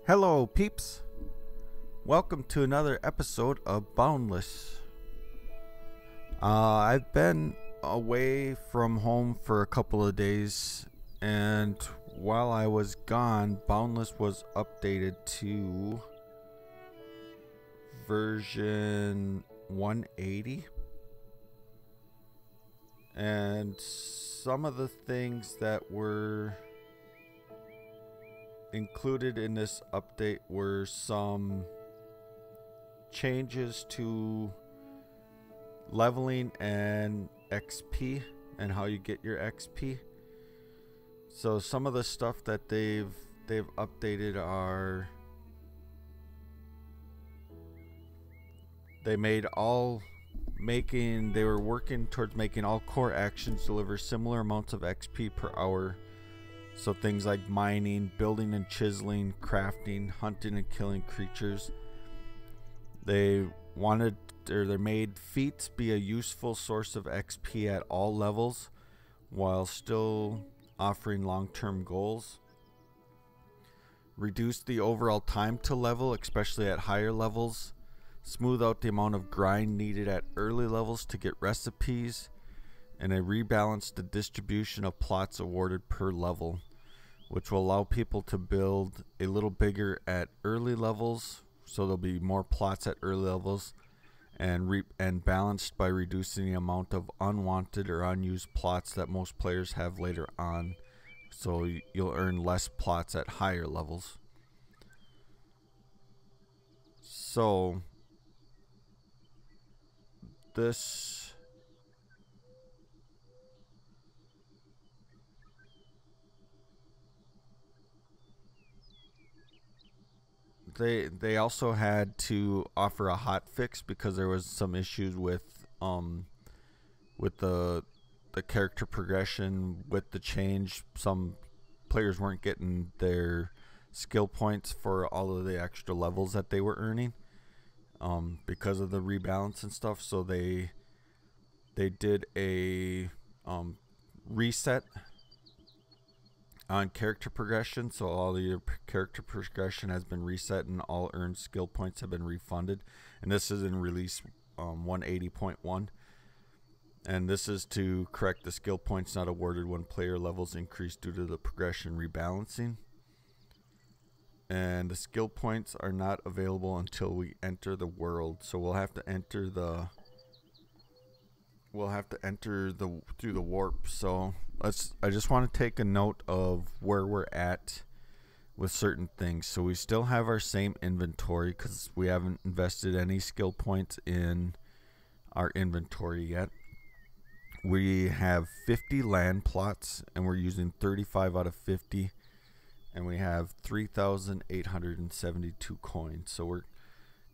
Hello peeps, welcome to another episode of Boundless. I've been away from home for a couple of days, and while I was gone, Boundless was updated to version 180, and some of the things that were included in this update were some changes to leveling and XP and how you get your XP. So some of the stuff that they've updated are they were working towards making all core actions deliver similar amounts of XP per hour. So things like mining, building and chiseling, crafting, hunting and killing creatures. They made feats be a useful source of XP at all levels while still offering long-term goals. Reduce the overall time to level, especially at higher levels. Smooth out the amount of grind needed at early levels to get recipes. And they rebalanced the distribution of plots awarded per level, which will allow people to build a little bigger at early levels, so there'll be more plots at early levels, and balanced by reducing the amount of unwanted or unused plots that most players have later on, so you'll earn less plots at higher levels. So this they also had to offer a hot fix because there was some issues with the character progression with the change. Some players weren't getting their skill points for all of the extra levels that they were earning because of the rebalance and stuff. So they did a reset on character progression, so all your character progression has been reset and all earned skill points have been refunded. And this is in release 180.1, and this is to correct the skill points not awarded when player levels increase due to the progression rebalancing. And the skill points are not available until we enter the world, so we'll have to enter through the warp. So I just want to take a note of where we're at with certain things. So we still have our same inventory because we haven't invested any skill points in our inventory yet. We have 50 land plots and we're using 35 out of 50, and we have 3,872 coins. So we're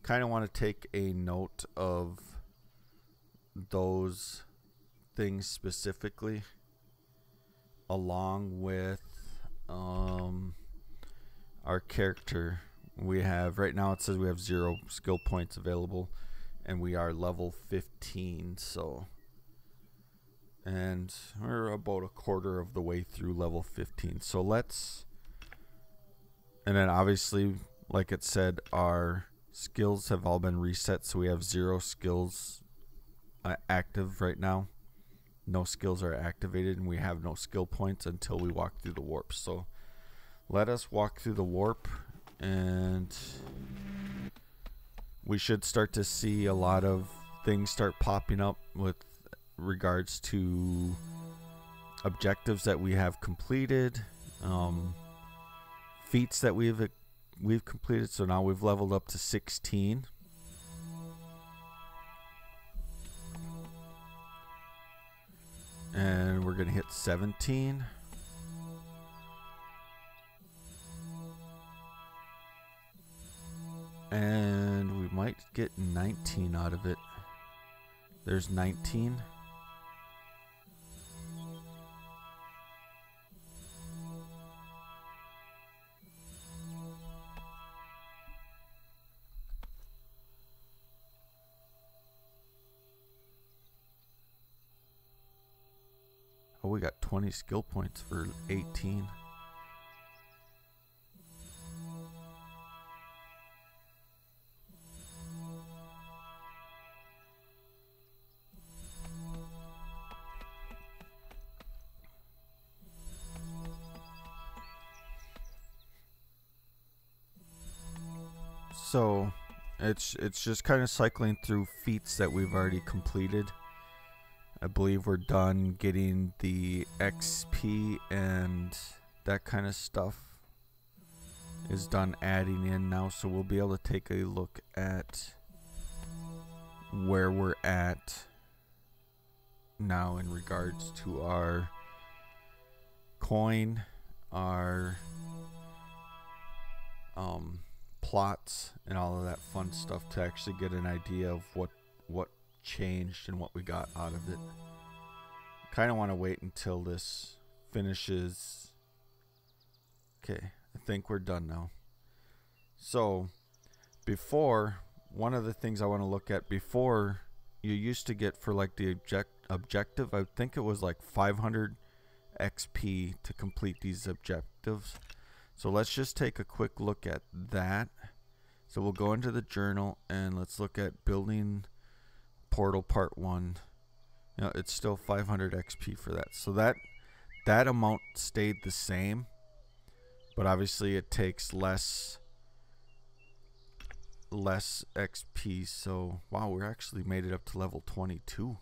kind of want to take a note of those things specifically, along with our character. We have right now, it says we have 0 skill points available and we are level 15, so, and we're about a quarter of the way through level 15. So and then obviously, like it said, our skills have all been reset, so we have 0 skills active right now. No skills are activated, and we have no skill points until we walk through the warp. So let us walk through the warp, and we should start to see a lot of things start popping up with regards to objectives that we have completed, feats that we've completed. So now we've leveled up to 16. And we're going to hit 17. And we might get 19 out of it. There's 19. Oh, we got 20 skill points for 18. so it's just kind of cycling through feats that we've already completed. I believe we're done getting the XP and that kind of stuff is done adding in now, so we'll be able to take a look at where we're at now in regards to our coin, our plots, and all of that fun stuff to actually get an idea of what changed and what we got out of it. Kind of want to wait until this finishes. Okay, I think we're done now. So before, one of the things I want to look at, before you used to get for like the objective, I think it was like 500 XP to complete these objectives. So let's just take a quick look at that. So we'll go into the journal and let's look at building portal part 1. You know, it's still 500 XP for that. So that amount stayed the same, but obviously it takes less XP. So wow, we're actually made it up to level 22.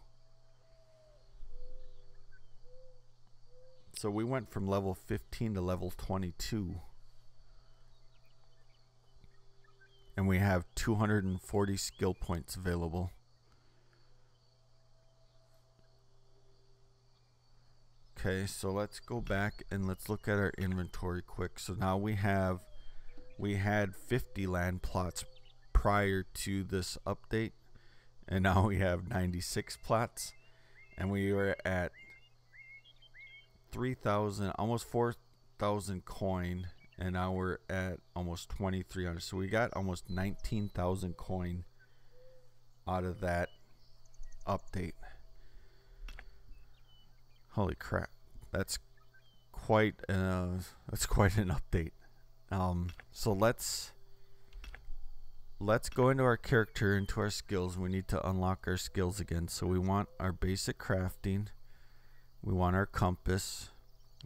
So we went from level 15 to level 22. And we have 240 skill points available. Okay, so let's go back and let's look at our inventory quick. So now we had 50 land plots prior to this update, and now we have 96 plots, and we were at 3,000, almost 4,000 coin, and now we're at almost 2,300. So we got almost 19,000 coin out of that update. Holy crap, that's quite an update. So let's go into our character, into our skills. We need to unlock our skills again. So we want our basic crafting, we want our compass,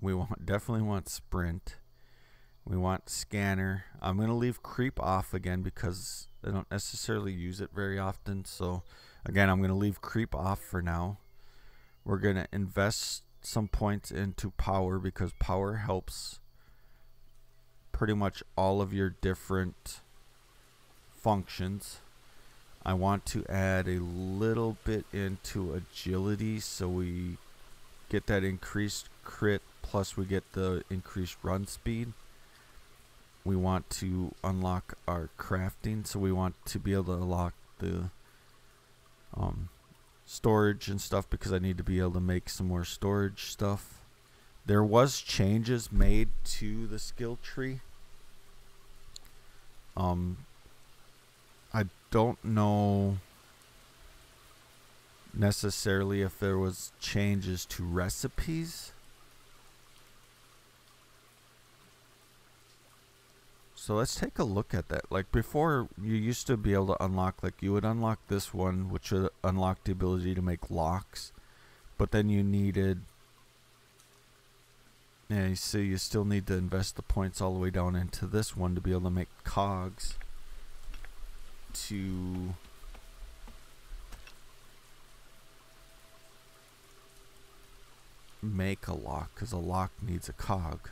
we definitely want sprint, we want scanner. I'm gonna leave creep off again because I don't necessarily use it very often. So again, I'm gonna leave creep off for now. We're going to invest some points into power because power helps pretty much all of your different functions. I want to add a little bit into agility so we get that increased crit, plus we get the increased run speed. We want to unlock our crafting, so we want to be able to unlock the storage and stuff because I need to be able to make some more storage stuff. There was changes made to the skill tree. I don't know necessarily if there was changes to recipes. So let's take a look at that. Like before, you used to be able to unlock, like you would unlock this one, which would unlock the ability to make locks. But then you needed, yeah, you see, you still need to invest the points all the way down into this one to be able to make cogs to make a lock, because a lock needs a cog.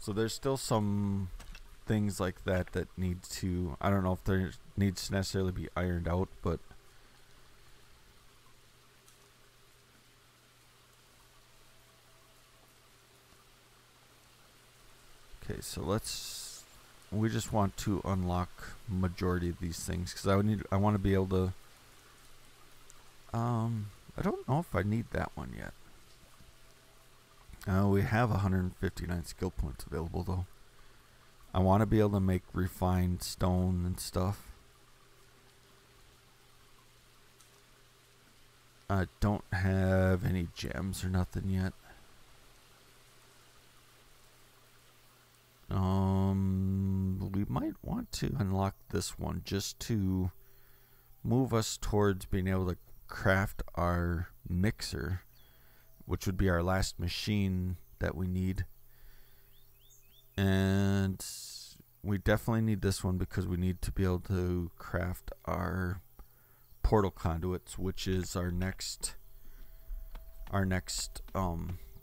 So there's still some things like that that need to, I don't know if there needs to necessarily be ironed out, but okay, so we just want to unlock majority of these things because I want to be able to I don't know if I need that one yet. We have 159 skill points available though. I want to be able to make refined stone and stuff. I don't have any gems or nothing yet. We might want to unlock this one just to move us towards being able to craft our mixer, which would be our last machine that we need. And we definitely need this one because we need to be able to craft our portal conduits, which is our next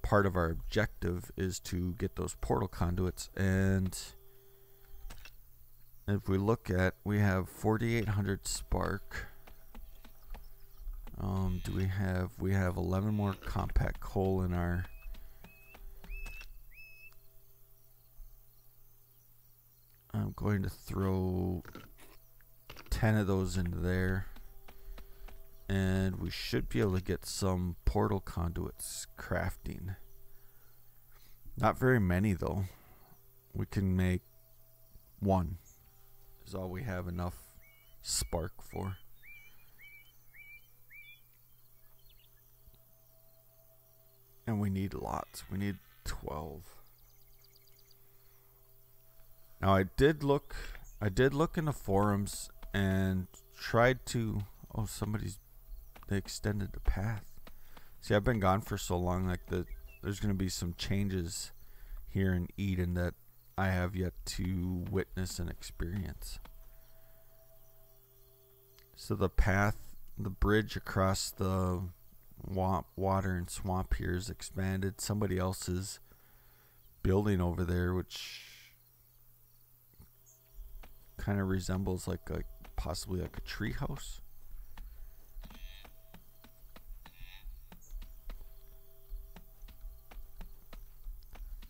part of our objective, is to get those portal conduits. And if we look at, we have 4,800 spark. We have 11 more compact coal in our I'm going to throw 10 of those into there, and we should be able to get some portal conduits crafting. Not very many though. We can make one is all we have enough spark for. And we need lots. We need 12. Now I did look in the forums and tried to, oh, they extended the path. See, I've been gone for so long, like there's going to be some changes here in Eden that I have yet to witness and experience. So the path, the bridge across the water and swamp here is expanded. Somebody else is building over there, which kind of resembles like possibly like a tree house.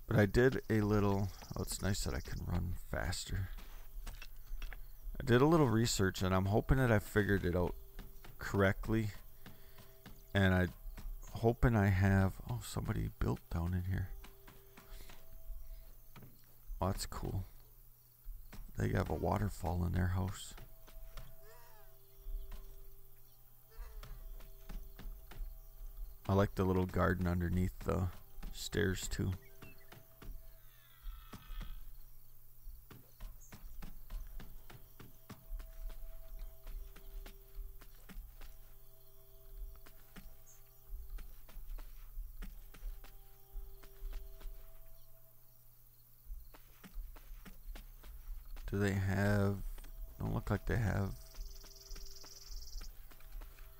But I did a little, oh, it's nice that I can run faster. I did a little research and I'm hoping that I figured it out correctly. And I'm hoping I have, oh, somebody built down in here. Oh, that's cool. They have a waterfall in their house. I like the little garden underneath the stairs too. Do they have, don't look like they have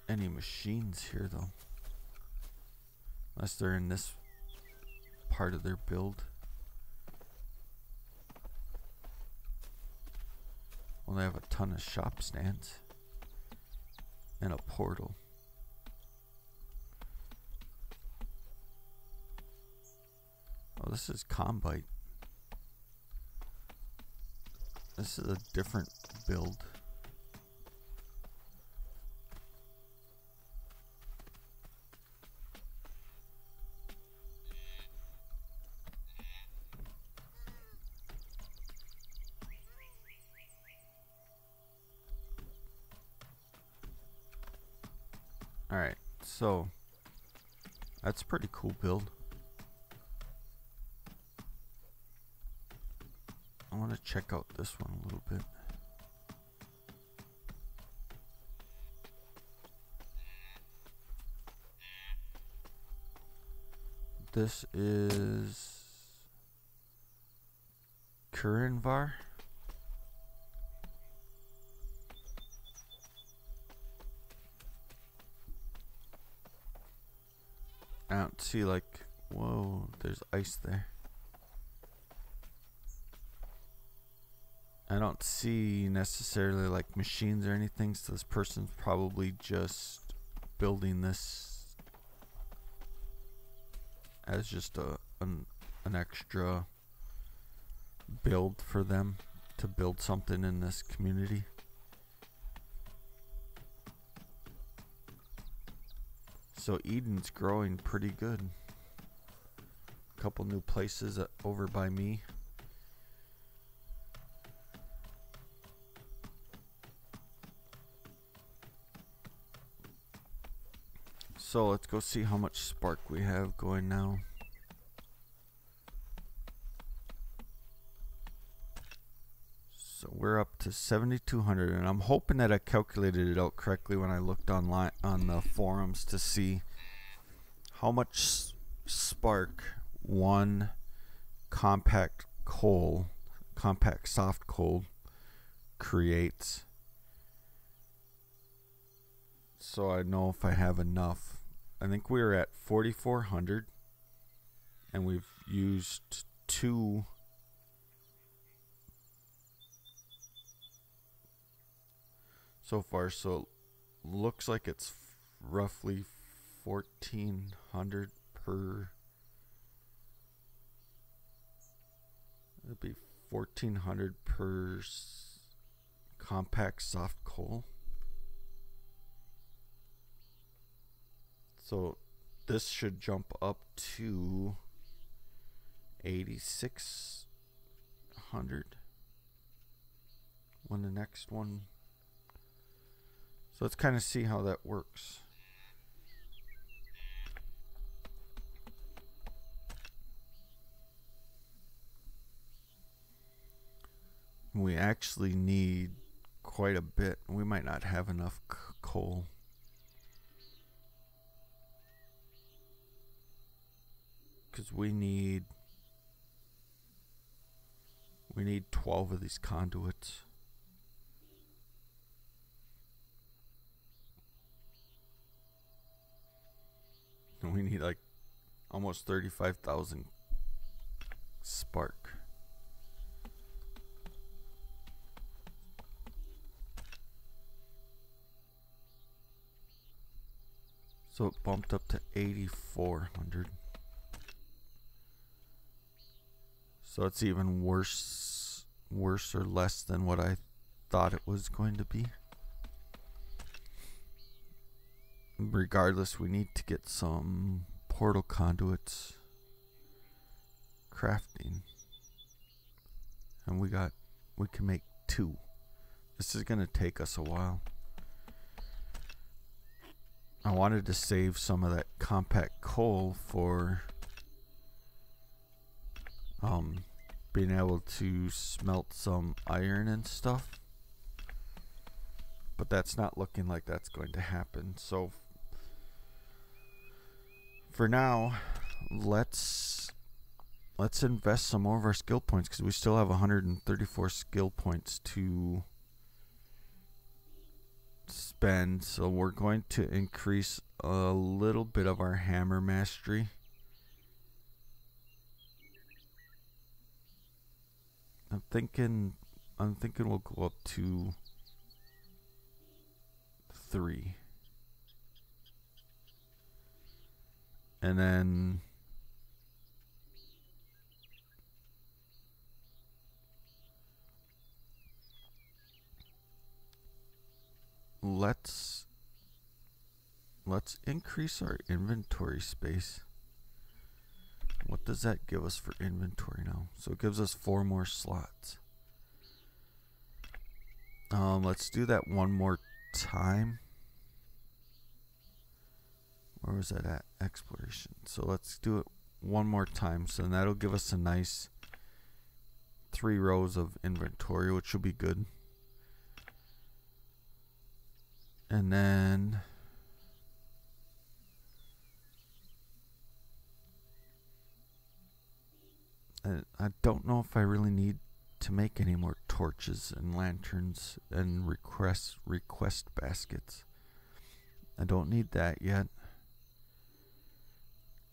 any machines here though. Unless they're in this part of their build. Well, they have a ton of shop stands and a portal. Oh, this is Combite. This is a different build. Alright, so that's a pretty cool build. I want to check out this one a little bit. This is Kurinvar. I don't see, like, whoa, there's ice there. I don't see necessarily like machines or anything, so this person's probably just building this as just an extra build for them to build something in this community. So Eden's growing pretty good. A couple new places over by me. So let's go see how much spark we have going now. So we're up to 7,200, and I'm hoping that I calculated it out correctly when I looked online on the forums to see how much spark one compact coal compact soft coal creates, so I know if I have enough. I think we're at 4,400 and we've used 2 so far, so looks like it's roughly 1,400 per. It'd be 1,400 per compact soft coal. So this should jump up to 8,600 when the next one. So let's kind of see how that works. We actually need quite a bit. We might not have enough coal. Because we need 12 of these conduits. And we need like almost 35,000 spark. So it bumped up to 8,400. So it's even worse or less than what I thought it was going to be. Regardless, we need to get some portal conduits crafting. And we can make 2. This is going to take us a while. I wanted to save some of that compact coal for being able to smelt some iron and stuff, but that's not looking like that's going to happen. So for now, let's invest some more of our skill points, because we still have 134 skill points to spend. So we're going to increase a little bit of our hammer mastery. I'm thinking we'll go up to 3. And then let's increase our inventory space. What does that give us for inventory now? So it gives us 4 more slots. Let's do that one more time. Where was that at? Exploration. So let's do it one more time. So that'll give us a nice 3 rows of inventory, which will be good. And then I don't know if I really need to make any more torches and lanterns and request baskets. I don't need that yet.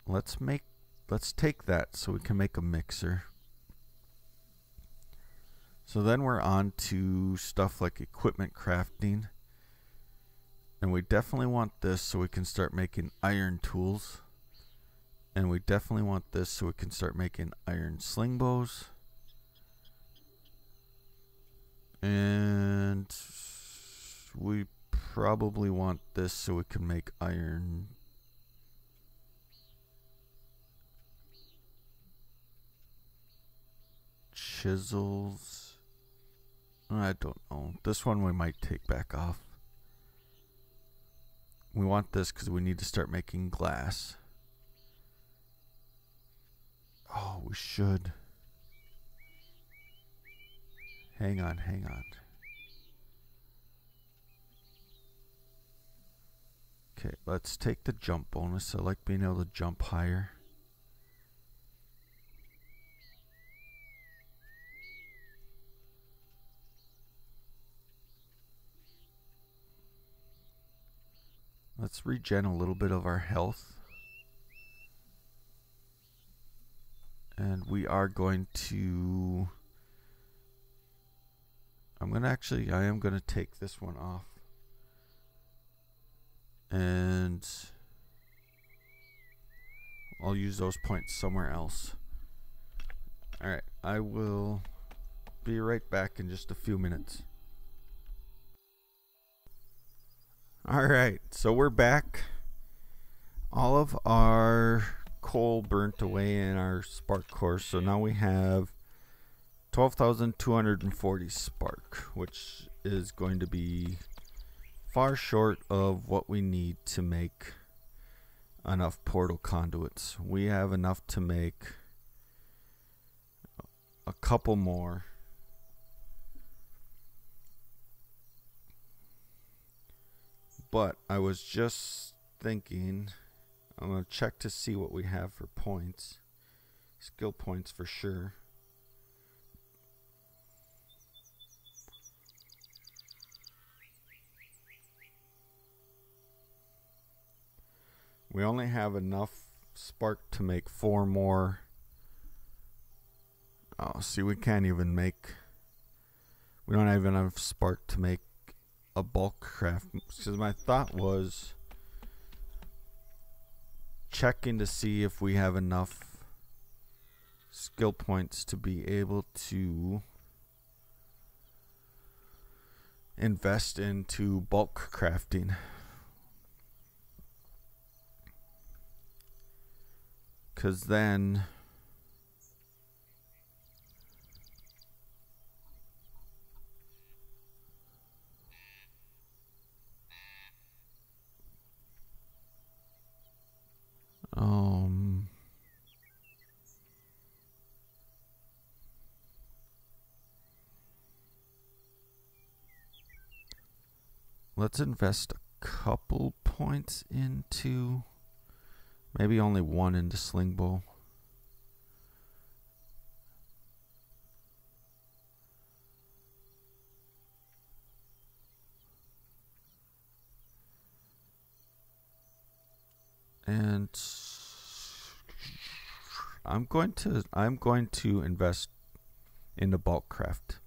Let's take that so we can make a mixer. So then we're on to stuff like equipment crafting. And we definitely want this so we can start making iron tools. And we definitely want this so we can start making iron sling bows. And we probably want this so we can make iron chisels. I don't know. This one we might take back off. We want this because we need to start making glass. Oh, we should. Hang on. Okay, let's take the jump bonus. I like being able to jump higher. let's regen a little bit of our health. And we are going to... I am going to take this one off. And I'll use those points somewhere else. Alright, I will be right back in just a few minutes. Alright, so we're back. All of our coal burnt away in our spark core, so now we have 12,240 spark, which is going to be far short of what we need to make enough portal conduits. We have enough to make a couple more. But I was just thinking, I'm going to check to see what we have for points. Skill points for sure. We only have enough spark to make 4 more. Oh, see, we can't even make... We don't have enough spark to make a bulk craft. Because my thought was checking to see if we have enough skill points to be able to invest into bulk crafting. Because then let's invest a couple points into, maybe only 1 into sling bow. And I'm going to invest in the bulk craft.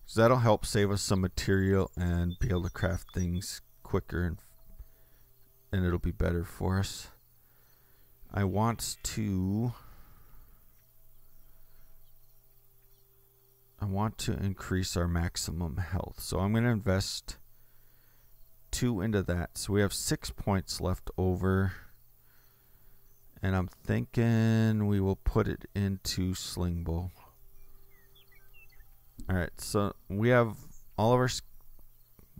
So that'll help save us some material and be able to craft things quicker, and it'll be better for us. I want to increase our maximum health. So I'm going to invest 2 into that. So we have 6 points left over. And I'm thinking we will put it into sling bow. Alright, so we have all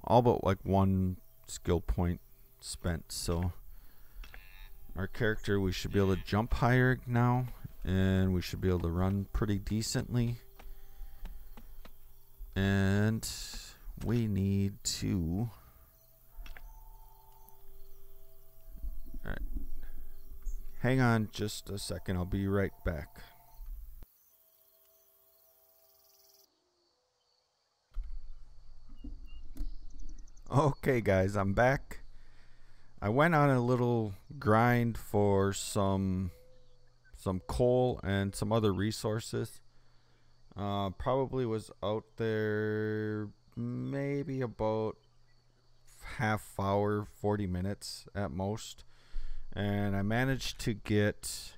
but like 1 skill point spent. So our character, we should be able to jump higher now. And we should be able to run pretty decently. And we need to... Alright. Hang on just a second, I'll be right back. Okay guys, I'm back. I went on a little grind for some coal and some other resources. Probably was out there maybe about half hour, 40 minutes at most. And I managed to get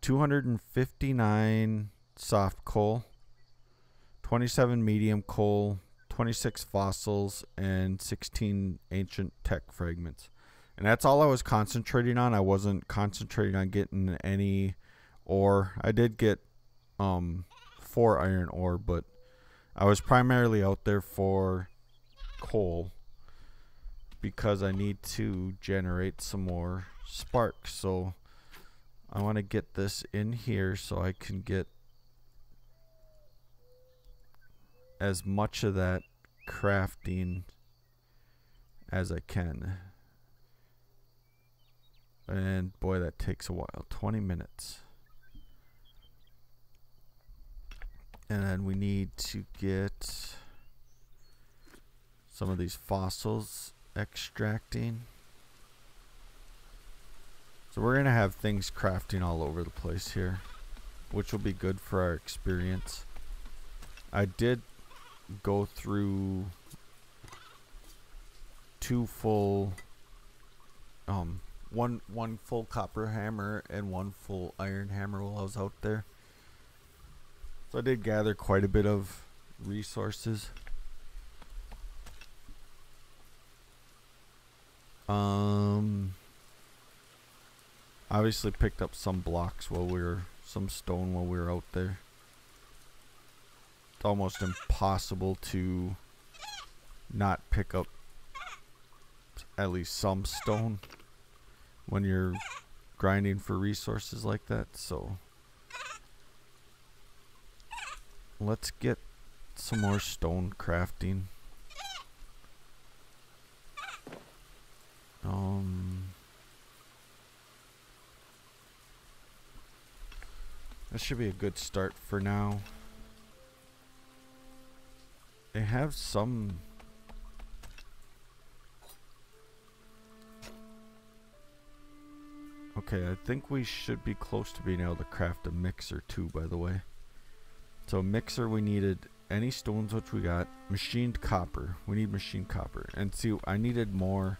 259 soft coal, 27 medium coal, 26 fossils, and 16 ancient tech fragments. And that's all I was concentrating on. I wasn't concentrating on getting any ore. I did get 4 iron ore, but I was primarily out there for coal, because I need to generate some more sparks. So I want to get this in here so I can get as much of that crafting as I can. And boy, that takes a while, 20 minutes. And then we need to get some of these fossils extracting. So we're gonna have things crafting all over the place here, which will be good for our experience. I did go through 2 full one full copper hammer and 1 full iron hammer while I was out there. So I did gather quite a bit of resources. Obviously picked up some blocks while we were, some stone while we were out there. It's almost impossible to not pick up at least some stone when you're grinding for resources like that. So let's get some more stone crafting. That should be a good start for now. They have some okay, I think we should be close to being able to craft a mixer too, by the way. So mixer, we needed any stones, which we got. Machined copper. We need machined copper. And see, I need more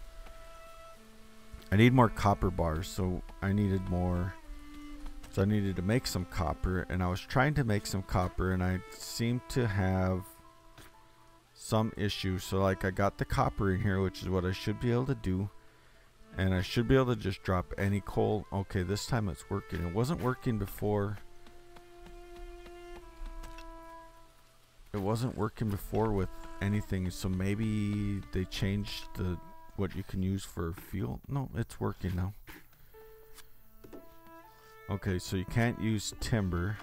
copper bars, so I needed more. So I needed to make some copper, and I was trying to make some copper, and I seemed to have some issues. So like I got the copper in here, which is what I should be able to do. And I should be able to just drop any coal. Okay, this time it's working. It wasn't working before. It wasn't working before with anything, so maybe they changed what you can use for fuel. No, it's working now. Okay, so you can't use timber,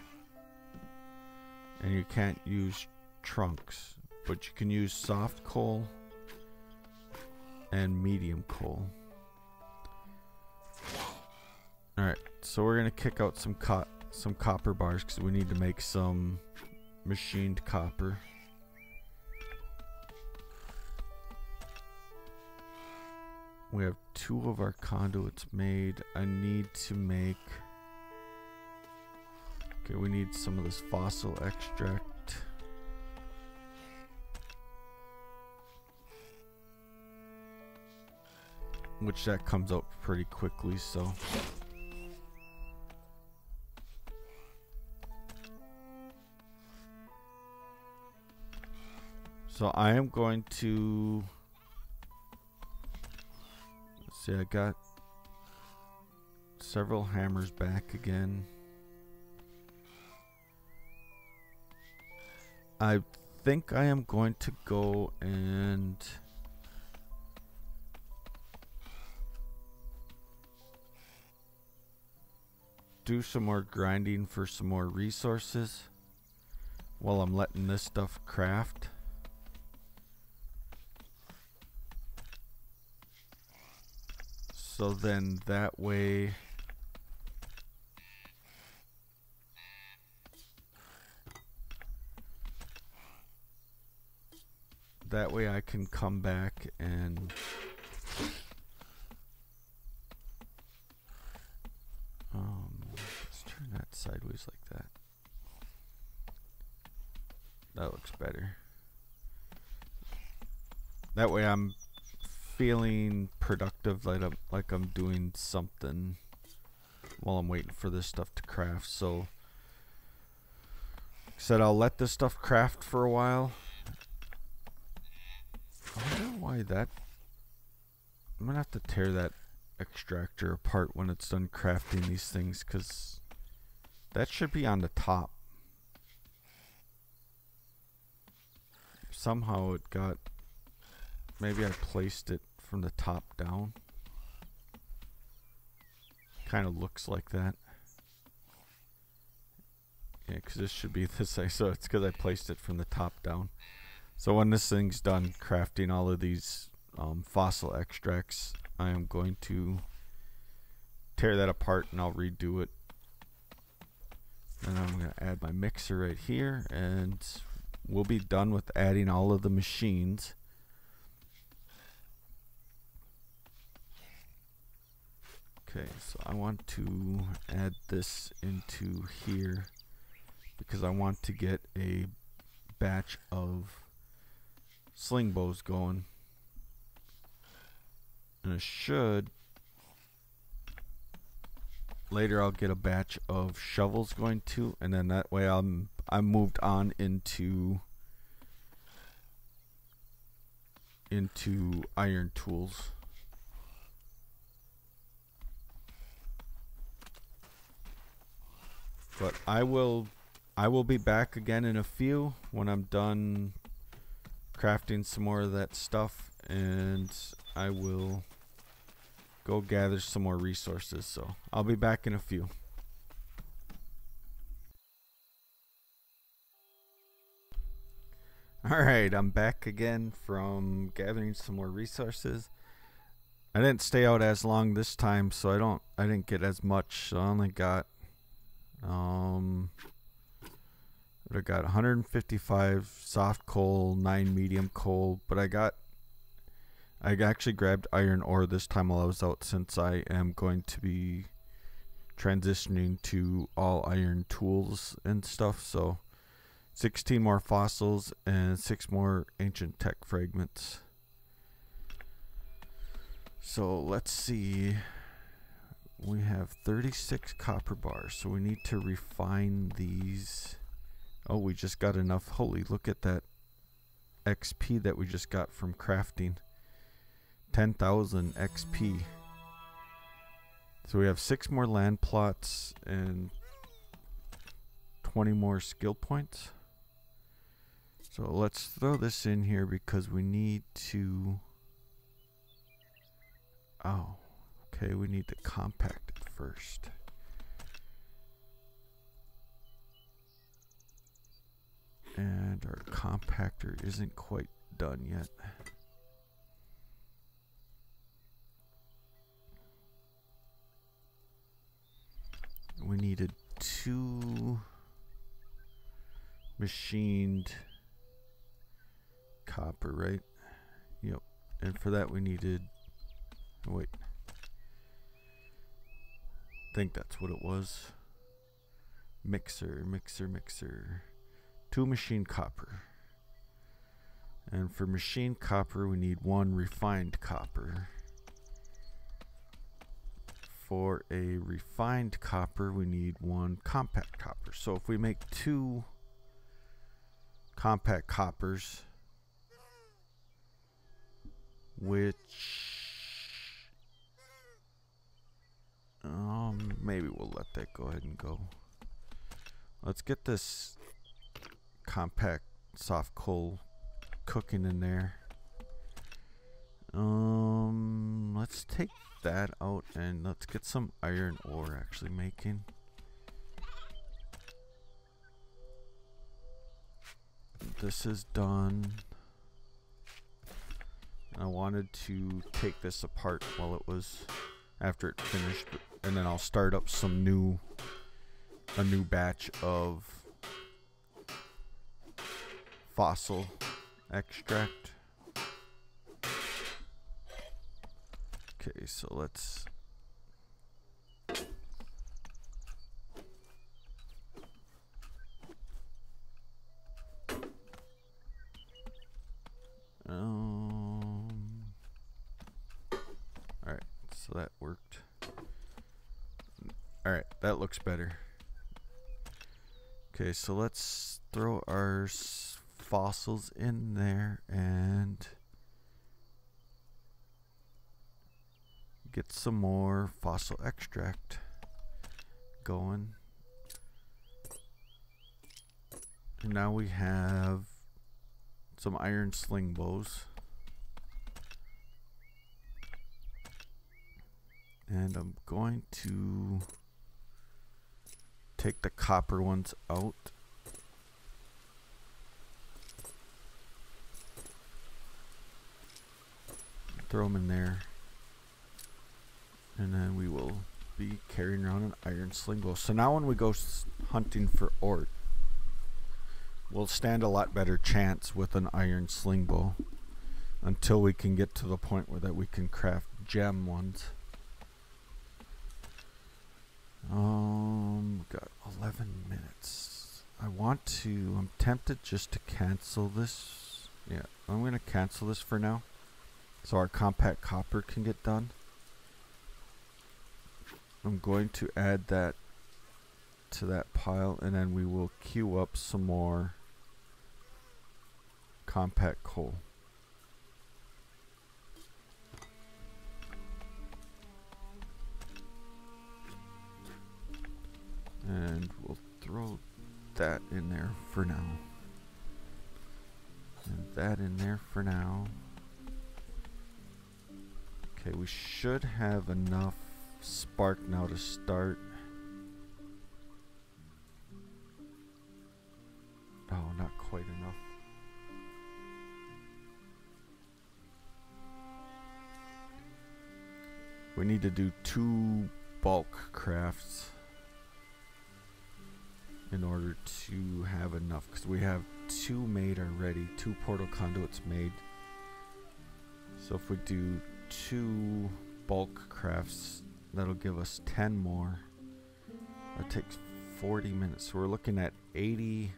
and you can't use trunks, but you can use soft coal and medium coal. Alright, so we're gonna kick out some copper bars because we need to make some machined copper. We have 2 of our conduits made. I need to make... Okay, we need some of this fossil extract. Which that comes out pretty quickly, so... So I am going to... Let's see, I got several hammers back again. I think I am going to go and do some more grinding for some more resources while I'm letting this stuff craft. So then that way I can come back and let's turn that sideways like that. That looks better. That way I'm feeling productive, like I'm doing something while I'm waiting for this stuff to craft. So like I said, I'll let this stuff craft for a while. I don't know why that... I'm gonna have to tear that extractor apart when it's done crafting these things, because that should be on the top. Somehow it got... Maybe I placed it from the top down. Kind of looks like that. Yeah, because this should be this way, so it's because I placed it from the top down. So when this thing's done crafting all of these fossil extracts, I am going to tear that apart and I'll redo it. And I'm going to add my mixer right here, and we'll be done with adding all of the machines. Okay, so I want to add this into here because I want to get a batch of sling bows going. And it should, later I'll get a batch of shovels going too, and then that way I'm moved on into iron tools. But I will be back again in a few when I'm done crafting some more of that stuff, and I will go gather some more resources. So I'll be back in a few. Alright, I'm back again from gathering some more resources. I didn't stay out as long this time, so I didn't get as much. So I only got I got 155 soft coal, 9 medium coal, but I actually grabbed iron ore this time while I was out, since I am going to be transitioning to all iron tools and stuff. So 16 more fossils and 6 more ancient tech fragments. So let's see. We have 36 copper bars, so we need to refine these. Oh, we just got enough. Holy, look at that XP that we just got from crafting. 10,000 XP. So we have 6 more land plots and 20 more skill points. So let's throw this in here because we need to... Oh, okay, we need to compact it first. And our compactor isn't quite done yet. We needed 2 machined copper, right? Yep. And for that we needed... Wait. I think that's what it was. Mixer. 2 machined copper. And for machined copper we need 1 refined copper. For a refined copper we need 1 compact copper. So if we make 2 compact coppers, which maybe we'll let that go ahead and go. Let's get this compact soft coal cooking in there. Let's take that out and let's get some iron ore actually making. This is done. I wanted to take this apart while it was after it finished, and then I'll start up a new batch of fossil extract. Okay, so let's alright, so that worked. Alright, that looks better. Okay, so let's throw our fossils in there and get some more fossil extract going. And now we have some iron sling bows. And I'm going to take the copper ones out. Throw them in there. And then we will be carrying around an iron sling bow. So now when we go hunting for Oort, we'll stand a lot better chance with an iron sling bow until we can get to the point where that we can craft gem ones. Got 11 minutes. I'm tempted just to cancel this. Yeah, I'm gonna cancel this for now, so our compact copper can get done. I'm going to add that to that pile, and then we will queue up some more compact coal. And we'll throw that in there for now. And that in there for now. Okay, we should have enough spark now to start. Oh, not quite enough. We need to do 2 bulk crafts in order to have enough, because we have 2 made already, 2 portal conduits made. So if we do 2 bulk crafts, that'll give us 10 more. That takes 40 minutes. So we're looking at 80,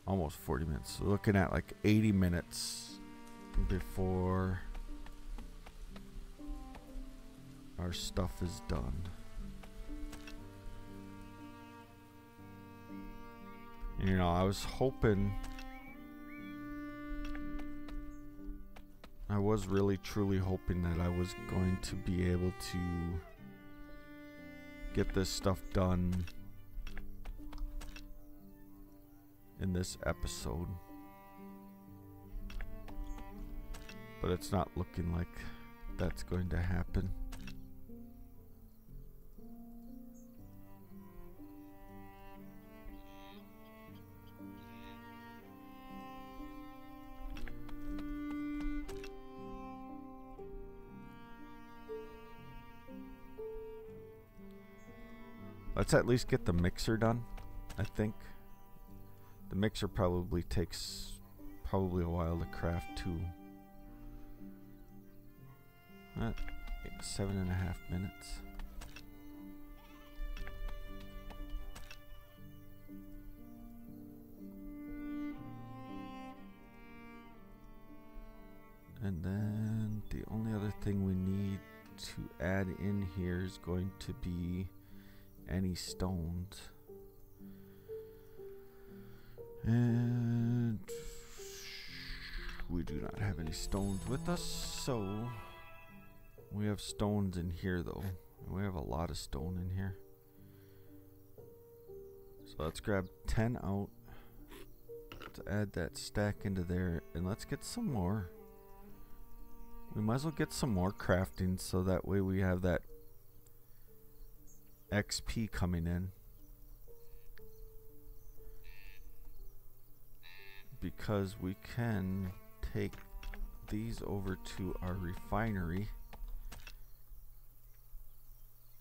almost 40 minutes. So we're looking at like 80 minutes before our stuff is done. You know, I was really truly hoping that I was going to be able to get this stuff done in this episode. But it's not looking like that's going to happen. Let's at least get the mixer done, I think. The mixer probably takes a while to craft too. 7.5 minutes. And then the only other thing we need to add in here is going to be any stones. And we do not have any stones with us, so we have stones in here though. And we have a lot of stone in here. So let's grab 10 out. Let's add that stack into there, and let's get some more. We might as well get some more crafting, so that way we have that XP coming in, because we can take these over to our refinery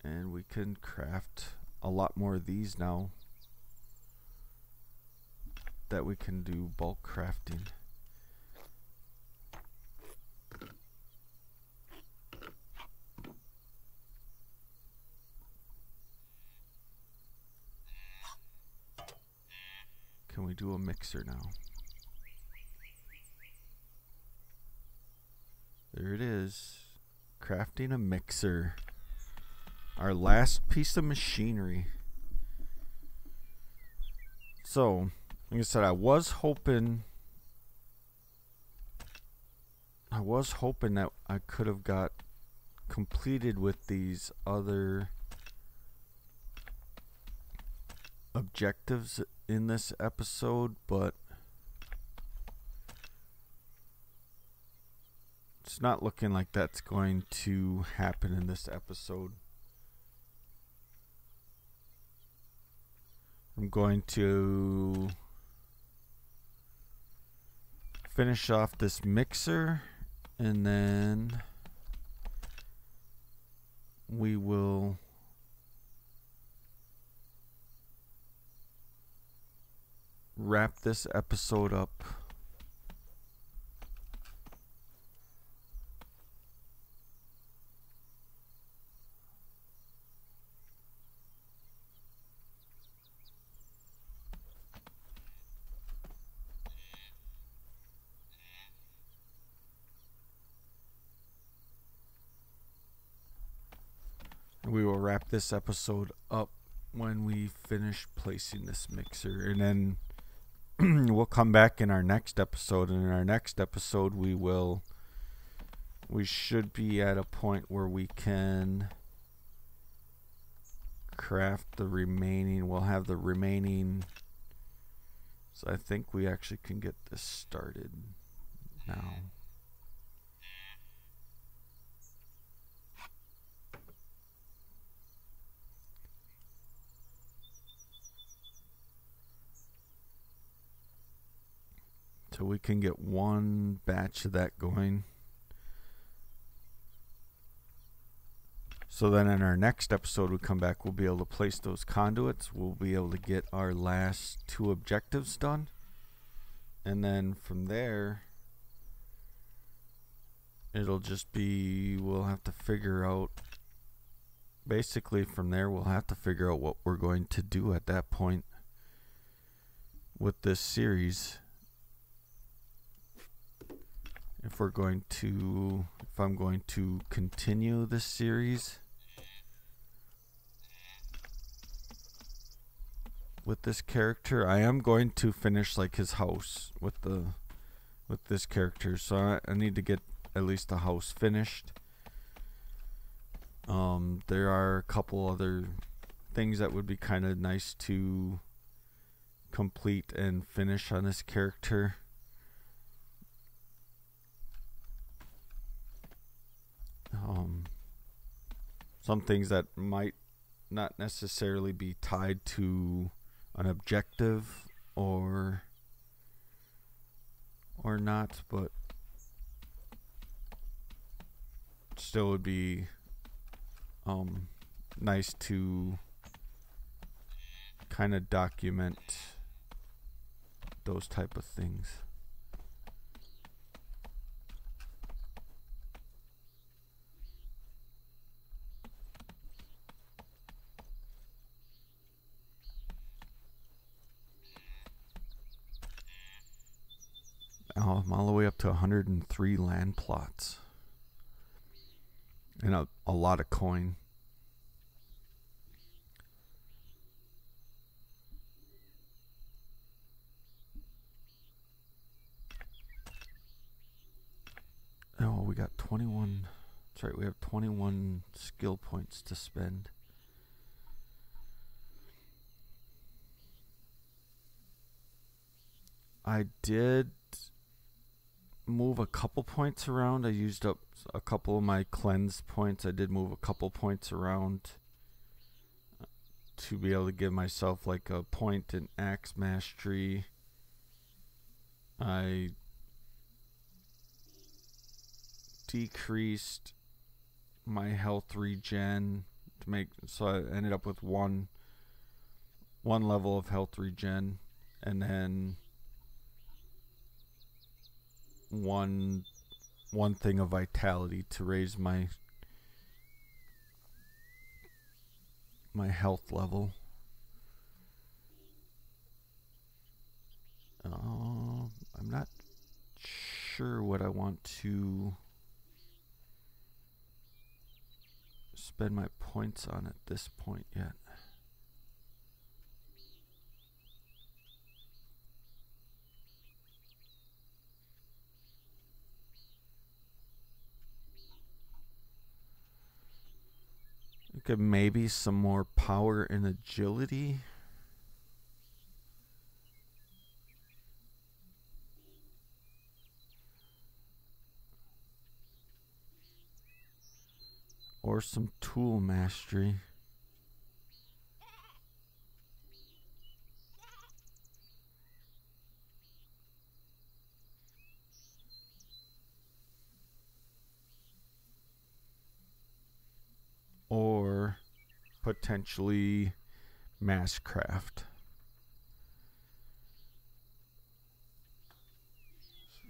and we can craft a lot more of these now that we can do bulk crafting. Can we do a mixer now? There it is. Crafting a mixer. Our last piece of machinery. So, like I said, I was hoping that I could have got completed with these other objectives in this episode, but it's not looking like that's going to happen in this episode. I'm going to finish off this mixer, and then we will wrap this episode up. we will wrap this episode up when we finish placing this mixer, and then we'll come back in our next episode. And in our next episode, we should be at a point where we can craft the remaining. We'll have the remaining. So I think we actually can get this started now. So we can get one batch of that going. So then in our next episode we come back, we'll be able to place those conduits. We'll be able to get our last 2 objectives done. And then from there, it'll just be, we'll have to figure out, basically from there we'll have to figure out what we're going to do at that point with this series. If I'm going to continue this series with this character. I am going to finish like his house with this character, so I need to get at least the house finished. There are a couple other things that would be kind of nice to complete and finish on this character. Some things that might not necessarily be tied to an objective or not, but still would be nice to kind of document those type of things. I'm all the way up to 103 land plots and a lot of coin. Oh, we got 21. That's right, we have 21 skill points to spend. I did move a couple points around. I used up a couple of my cleanse points. I did move a couple points around to be able to give myself like a point in axe mastery. I decreased my health regen to make, so I ended up with one level of health regen, and then one thing of vitality to raise my health level. I'm not sure what I want to spend my points on at this point yet. Okay, maybe some more power and agility. Or some tool mastery. Or potentially masscraft.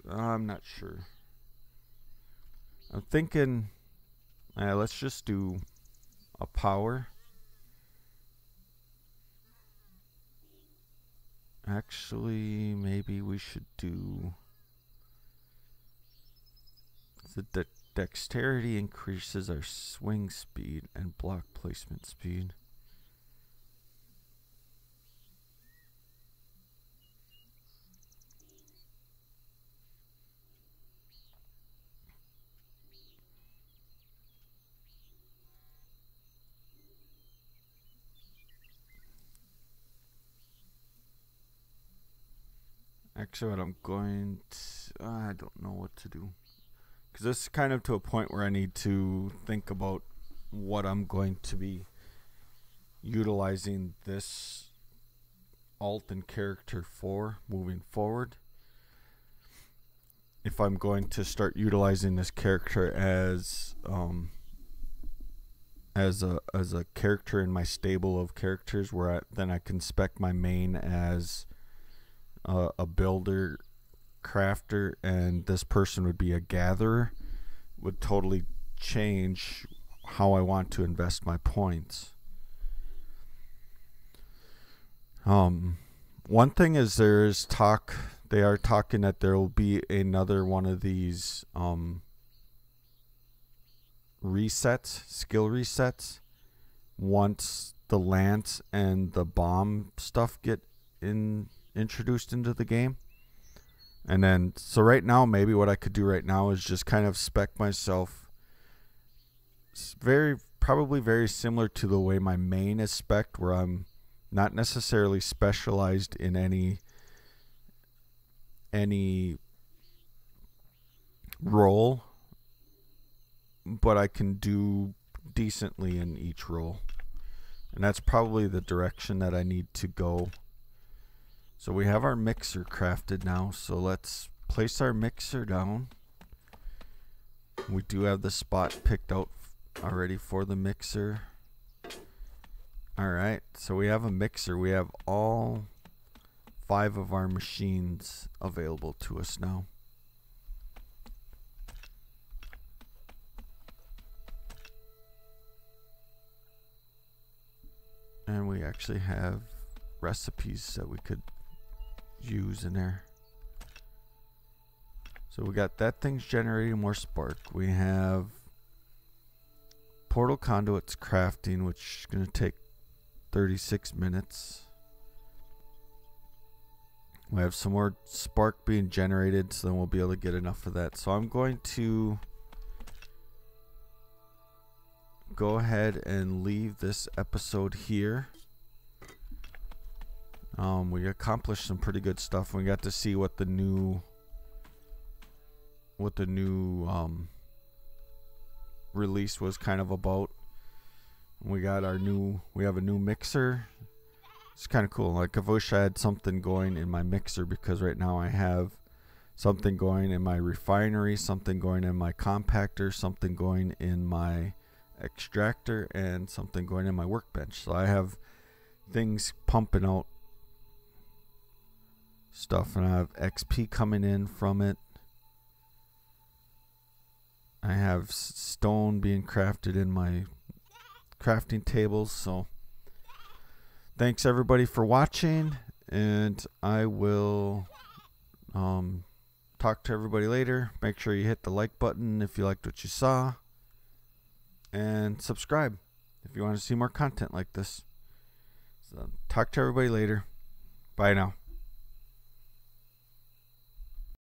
I'm not sure. I'm thinking, let's just do a power. Actually, maybe we should do the dexterity increases our swing speed and block placement speed. Actually, what I'm going to... I don't know what to do. Because this is kind of to a point where I need to think about what I'm going to be utilizing this alt and character for moving forward. If I'm going to start utilizing this character as a character in my stable of characters, where then I can spec my main as a builder, crafter, and this person would be a gatherer, would totally change how I want to invest my points. One thing is there's talk, they are talking that there will be another one of these resets, skill resets, once the lance and the bomb stuff get introduced into the game. And then, so right now, maybe what I could do right now is just kind of spec myself probably very similar to the way my main is spec'd, where I'm not necessarily specialized in any role, but I can do decently in each role. And that's probably the direction that I need to go. So we have our mixer crafted now, so let's place our mixer down. We do have the spot picked out already for the mixer. Alright, so we have a mixer. We have all 5 of our machines available to us now. And we actually have recipes that we could use in there. So we got that thing's generating more spark. We have portal conduits crafting, which is going to take 36 minutes. We have some more spark being generated, so then we'll be able to get enough of that. So I'm going to go ahead and leave this episode here. We accomplished some pretty good stuff. We got to see what the new release was kind of about. We got we have a new mixer. It's kind of cool. Like, I wish I had something going in my mixer, because right now I have something going in my refinery, something going in my compactor, something going in my extractor, and something going in my workbench. So I have things pumping out stuff, and I have XP coming in from it. I have stone being crafted in my crafting tables. So thanks everybody for watching, and I will talk to everybody later. Make sure you hit the like button if you liked what you saw, and subscribe if you want to see more content like this. So talk to everybody later. Bye now.